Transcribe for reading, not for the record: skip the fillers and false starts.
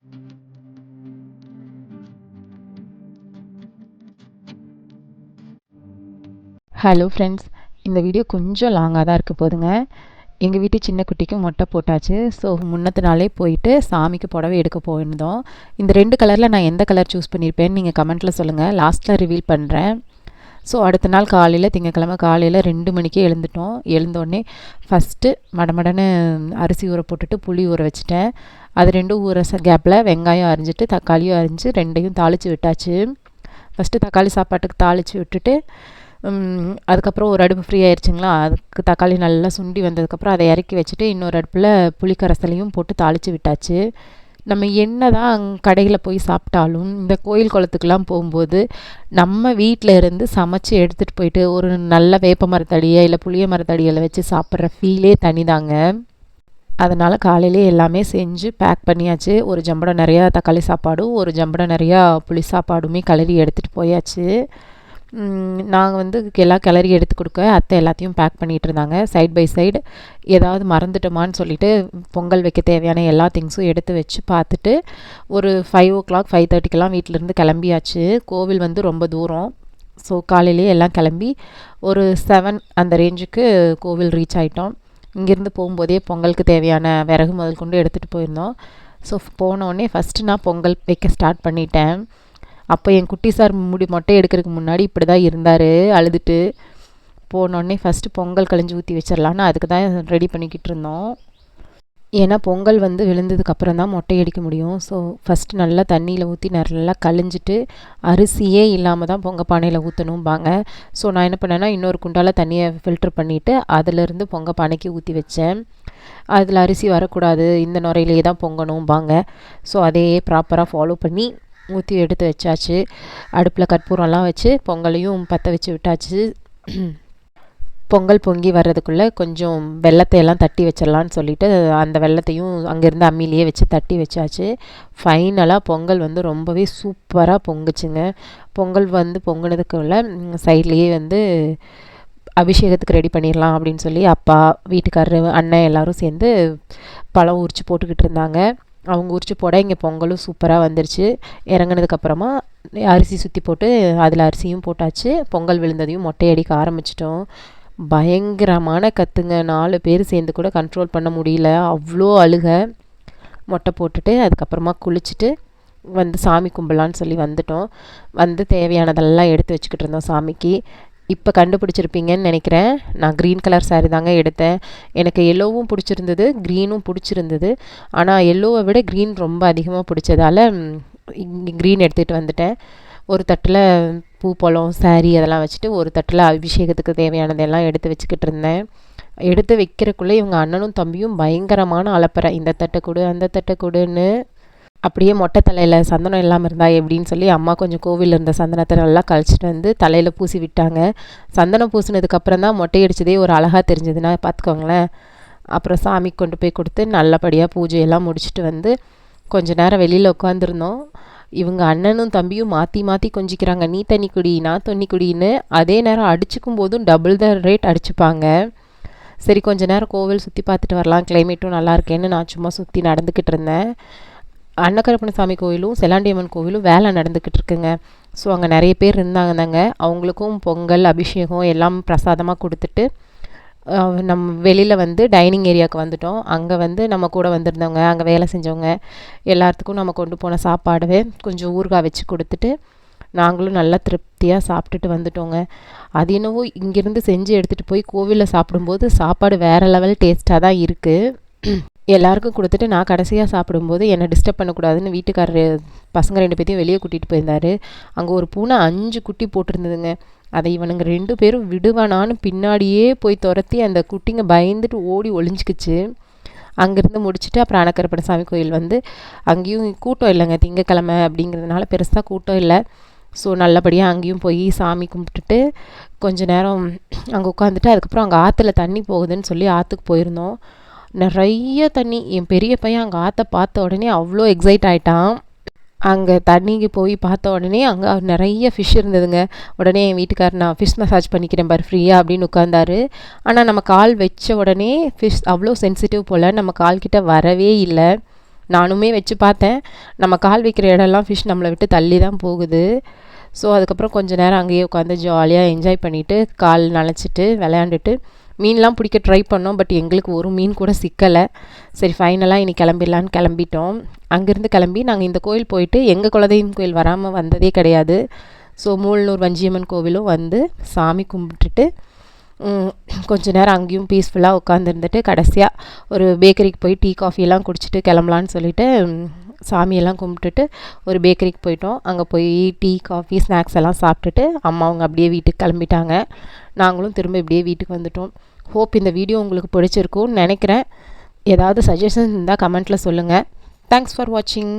Hello friends, இந்த video கொஞ்சம் லாங்காக தான் இருக்க போதுங்க. எங்கள் வீட்டு சின்ன குட்டிக்கு மொட்டை போட்டாச்சு. ஸோ முன்னத்து நாளே போயிட்டு சாமிக்கு புடவை எடுக்க போயிருந்தோம். இந்த 2 கலரில் நான் எந்த கலர் சூஸ் பண்ணியிருப்பேன்னு நீங்கள் கமெண்ட்டில் சொல்லுங்கள். லாஸ்ட்டில் ரிவீல் பண்ணுறேன். ஸோ அடுத்த நாள் காலையில் திங்கக்கிழமை காலையில் 2 மணிக்கே எழுந்துட்டோம். எழுந்தோடனே ஃபஸ்ட்டு மடமடன்னு அரிசி ஊற போட்டுட்டு புளி ஊற வச்சுட்டேன். அது 2 ஊற கேப்பில் வெங்காயம் அரிஞ்சிட்டு தக்காளியும் அரிஞ்சு 2யும் தாளித்து விட்டாச்சு. ஃபஸ்ட்டு தக்காளி சாப்பாட்டுக்கு தாளித்து விட்டுட்டு அதுக்கப்புறம் ஒரு அடுப்பு ஃப்ரீ ஆயிடுச்சுங்களா, அதுக்கு தக்காளி நல்லா சுண்டி வந்ததுக்கப்புறம் அதை இறக்கி வச்சுட்டு இன்னொரு அடுப்பில் புளிக்கரசலையும் போட்டு தாளித்து விட்டாச்சு. நம்ம என்ன தான் கடையில் போய் சாப்பிட்டாலும் இந்த கோயில் குளத்துக்கெலாம் போகும்போது நம்ம வீட்டில் இருந்து சமைச்சு எடுத்துகிட்டு போயிட்டு ஒரு நல்ல வேப்ப மரத்தடியை இல்லை புளிய மரத்தடியில் வச்சு சாப்பிட்ற ஃபீலே தனிதாங்க. அதனால் காலையிலே எல்லாமே செஞ்சு பேக் பண்ணியாச்சு. ஒரு ஜம்படம் நிறையா தக்காளி சாப்பாடும் ஒரு ஜம்படம் நிறையா புளி சாப்பாடுமே கிளறி எடுத்துகிட்டு போயாச்சு. நாங்கள் வந்து எல்லாம் கிளறி எடுத்து கொடுக்க அத்தை எல்லாத்தையும் பேக் பண்ணிகிட்டு இருந்தாங்க. சைட் பை சைடு ஏதாவது மறந்துட்டோமான்னு சொல்லிவிட்டு பொங்கல் வைக்க தேவையான எல்லா திங்ஸும் எடுத்து வச்சு பார்த்துட்டு ஒரு 5 o'clock 5:30க்கெலாம் வீட்டிலேருந்து கிளம்பியாச்சு. கோவில் வந்து ரொம்ப தூரம். ஸோ காலையிலேயே எல்லாம் கிளம்பி ஒரு 7 அந்த ரேஞ்சுக்கு கோவில் ரீச் ஆகிட்டோம். இங்கேருந்து போகும்போதே பொங்கலுக்கு தேவையான விறகு முதல் கொண்டு எடுத்துகிட்டு போயிருந்தோம். ஸோ போனோடனே ஃபஸ்ட்டு நான் பொங்கல் வைக்க ஸ்டார்ட் பண்ணிட்டேன். அப்போ என் குட்டி சார் மொட்டை எடுக்கிறதுக்கு முன்னாடி இப்படி தான் இருந்தார், அழுதுட்டு. போனோடனே ஃபஸ்ட்டு பொங்கல் கழிஞ்சு ஊற்றி வச்சிடலான்னு அதுக்கு தான் ரெடி பண்ணிக்கிட்டு இருந்தோம். ஏன்னா பொங்கல் வந்து விழுந்ததுக்கப்புறம் தான் மொட்டை அடிக்க முடியும். ஸோ ஃபஸ்ட்டு நல்லா தண்ணியில் ஊற்றி நல்லா கழிஞ்சிட்டு அரிசியே இல்லாமல் தான் பொங்க பானையில் ஊற்றணும்பாங்க. ஸோ நான் என்ன பண்ணேன்னா இன்னொரு குண்டால் தண்ணியை ஃபில்ட்ரு பண்ணிவிட்டு அதிலேருந்து பொங்க பானைக்கு ஊற்றி வச்சேன். அதில் அரிசி வரக்கூடாது, இந்த நுரையிலேயே தான் பொங்கணும்பாங்க. ஸோ அதையே ப்ராப்பராக ஃபாலோ பண்ணி ஊற்றி எடுத்து வச்சாச்சு. அடுப்பில் கற்பூரம்லாம் வச்சு பொங்கலையும் பற்ற வச்சு விட்டாச்சு. பொங்கல் பொங்கி வர்றதுக்குள்ளே கொஞ்சம் வெல்லத்தை எல்லாம் தட்டி வச்சிடலான்னு சொல்லிவிட்டு அந்த வெல்லத்தையும் அங்கேருந்து அம்மிலேயே வச்சு தட்டி வச்சாச்சு. ஃபைனலாக பொங்கல் வந்து ரொம்பவே சூப்பராக பொங்குச்சுங்க. பொங்கல் வந்து பொங்கினதுக்குள்ள சைட்லேயே வந்து அபிஷேகத்துக்கு ரெடி பண்ணிடலாம் அப்படின்னு சொல்லி அப்பா, வீட்டுக்காரரு, அண்ணன் எல்லோரும் சேர்ந்து பழம் உரித்து போட்டுக்கிட்டு இருந்தாங்க. அவங்க உரிச்சு போட இங்கே பொங்கலும் சூப்பராக வந்துருச்சு. இறங்கினதுக்கப்புறமா அரிசி சுற்றி போட்டு அதில் அரிசியும் போட்டாச்சு. பொங்கல் விழுந்ததையும் மொட்டை அடிக்க ஆரம்பிச்சிட்டோம். பயங்கரமான கத்துங்க. 4 பேர் சேர்ந்து கூட கண்ட்ரோல் பண்ண முடியல, அவ்வளோ அழுக. மொட்டை போட்டுட்டு அதுக்கப்புறமா குளிச்சுட்டு வந்து சாமி கும்பிடலான்னு சொல்லி வந்துட்டோம். வந்து தேவையானதெல்லாம் எடுத்து வச்சுக்கிட்டு இருந்தோம் சாமிக்கு. இப்போ கண்டுபிடிச்சிருப்பீங்கன்னு நினைக்கிறேன், நான் க்ரீன் கலர் சாரீ தாங்க எடுத்தேன். எனக்கு எல்லோவும் பிடிச்சிருந்தது, க்ரீனும் பிடிச்சிருந்தது. ஆனால் எல்லோவை விட க்ரீன் ரொம்ப அதிகமாக பிடிச்சதால் இங்கே க்ரீன் எடுத்துகிட்டு வந்துட்டேன். ஒரு தட்டில் பூ பழம் சாரீ அதெல்லாம் வச்சுட்டு ஒரு தட்டில் அபிஷேகத்துக்கு தேவையானதெல்லாம் எடுத்து வச்சுக்கிட்டு இருந்தேன். எடுத்து வைக்கிறக்குள்ளே இவங்க அண்ணனும் தம்பியும் பயங்கரமான அலப்பறை, இந்த தட்டை கொடு அந்த தட்டை கொடுன்னு. அப்படியே மொட்டை தலையில் சந்தனம் இல்லாமல் இருந்தா எப்படின்னு சொல்லி அம்மா கொஞ்சம் கோவிலில் இருந்த சந்தனத்தை நல்லா கழிச்சிட்டு வந்து தலையில் பூசி விட்டாங்க. சந்தனம் பூசினதுக்கப்புறம் தான் மொட்டை அடித்ததே ஒரு அழகாக தெரிஞ்சதுன்னா பார்த்துக்கோங்களேன். அப்புறம் சாமிக்கு கொண்டு போய் கொடுத்து நல்லபடியாக பூஜையெல்லாம் முடிச்சுட்டு வந்து கொஞ்ச நேரம் வெளியில் உட்காந்துருந்தோம். இவங்க அண்ணனும் தம்பியும் மாற்றி மாற்றி கொஞ்சிக்கிறாங்க, நீ தண்ணி குடி நான் தண்ணி குடின்னு. அதே நேரம் அடிச்சுக்கும் போதும் டபுள் த ரேட் அடிச்சுப்பாங்க. சரி கொஞ்ச நேரம் கோவில் சுற்றி பார்த்துட்டு வரலாம், கிளைமேட்டும் நல்லா இருக்கேன்னு நான் சும்மா சுற்றி நடந்துக்கிட்டு இருந்தேன். அன்னகரப்பணசாமி கோவிலும் செல்லாண்டியம்மன் கோவிலும் வேலை நடந்துக்கிட்டு இருக்குங்க. ஸோ அங்கே நிறைய பேர் இருந்தாங்க. அவங்களுக்கும் பொங்கல் அபிஷேகம் எல்லாம் பிரசாதமாக கொடுத்துட்டு நம்ம வெளியில் வந்து டைனிங் ஏரியாவுக்கு வந்துட்டோம். அங்கே வந்து நம்ம கூட வந்திருந்தவங்க, அங்கே வேலை செஞ்சவங்க எல்லாத்துக்கும் நம்ம கொண்டு போன சாப்பாடவே கொஞ்சம் ஊறுகாய் வச்சு கொடுத்துட்டு நாங்களும் நல்லா திருப்தியாக சாப்பிட்டுட்டு வந்துட்டோங்க. அது என்னவோ இங்கேருந்து செஞ்சு எடுத்துகிட்டு போய் கோவிலில் சாப்பிடும்போது சாப்பாடு வேறு லெவல் டேஸ்ட்டாக தான் இருக்குது. எல்லாருக்கும் கொடுத்துட்டு நான் கடைசியாக சாப்பிடும்போது என்னை டிஸ்டர்ப் பண்ணக்கூடாதுன்னு வீட்டுக்காரர் பசங்க 2 பேர்த்தையும் வெளியே கூட்டிகிட்டு போயிருந்தார். அங்கே ஒரு பூனை 5 குட்டி போட்டிருந்ததுங்க. அதை இவனுங்க 2 பேரும் விடுவானான்னு பின்னாடியே போய் துரத்தி அந்த குட்டிங்க பயந்துட்டு ஓடி ஒளிஞ்சிக்கிச்சு. அங்கேருந்து முடிச்சுட்டு அப்புறம் அன்னகரப்பணசாமி கோயில் வந்து அங்கேயும் கூட்டம் இல்லைங்க, திங்கக்கிழமை அப்படிங்கிறதுனால பெருசாக கூட்டம் இல்லை. ஸோ நல்லபடியாக அங்கேயும் போய் சாமி கும்பிட்டுட்டு கொஞ்ச நேரம் அங்கே உட்காந்துட்டு அதுக்கப்புறம் அங்கே ஆற்றுல தண்ணி போகுதுன்னு சொல்லி ஆற்றுக்கு போயிருந்தோம். நிறைய தண்ணி. என் பெரிய பையன் அங்கே ஆற்றை பார்த்த உடனே அவ்வளோ எக்ஸைட் ஆகிட்டான். அங்கே தண்ணிக்கு போய் பார்த்த உடனே அங்கே நிறைய ஃபிஷ் இருந்ததுங்க. உடனே என் வீட்டுக்காரர் நான் ஃபிஷ் மசாஜ் பண்ணிக்கிறேன் பார் ஃப்ரீயாக அப்படின்னு உட்காந்தாரு. ஆனால் நம்ம கால் வச்ச உடனே ஃபிஷ் அவ்வளோ சென்சிட்டிவ் போல் நம்ம கால்கிட்ட வரவே இல்லை. நானுமே வச்சு பார்த்தேன், நம்ம கால் வைக்கிற இடம்லாம் ஃபிஷ் நம்மளை விட்டு தள்ளி தான் போகுது. ஸோ அதுக்கப்புறம் கொஞ்சம் நேரம் அங்கேயே உட்காந்து ஜாலியாக என்ஜாய் பண்ணிவிட்டு கால் நனைச்சிட்டு விளையாண்டுட்டு மீன்லாம் பிடிக்க ட்ரை பண்ணோம். பட் எங்களுக்கு ஒரு மீன் கூட சிக்கலை. சரி ஃபைனலாக இனி கிளம்பிடலான்னு கிளம்பிட்டோம். அங்கேருந்து கிளம்பி நாங்கள் இந்த கோயில் போயிட்டு எங்கள் குலதெய்வம் கோயில் வராமல் வந்ததே கிடையாது. ஸோ மூலனூர் வஞ்சியம்மன் கோவிலும் வந்து சாமி கும்பிட்டுட்டு கொஞ்ச நேரம் அங்கேயும் பீஸ்ஃபுல்லாக உட்காந்துருந்துட்டு கடைசியாக ஒரு பேக்கரிக்கு போய் டீ காஃபியெல்லாம் குடிச்சிட்டு கிளம்பலான்னு சொல்லிட்டு சாமியெல்லாம் கும்பிட்டுட்டு ஒரு பேக்கரிக்கு போயிட்டோம். அங்கே போய் டீ காஃபி ஸ்நாக்ஸ் எல்லாம் சாப்பிட்டுட்டு அம்மா அவங்க அப்படியே வீட்டுக்கு கிளம்பிட்டாங்க. நாங்களும் திரும்ப இப்படியே வீட்டுக்கு வந்துட்டோம். ஹோப் இந்த வீடியோ உங்களுக்கு பிடிச்சிருக்கும்னு நினைக்கிறேன். ஏதாவது சஜஷன்ஸ் இருந்தால் கமெண்ட்டில் சொல்லுங்கள். தேங்க்ஸ் ஃபார் வாட்சிங்.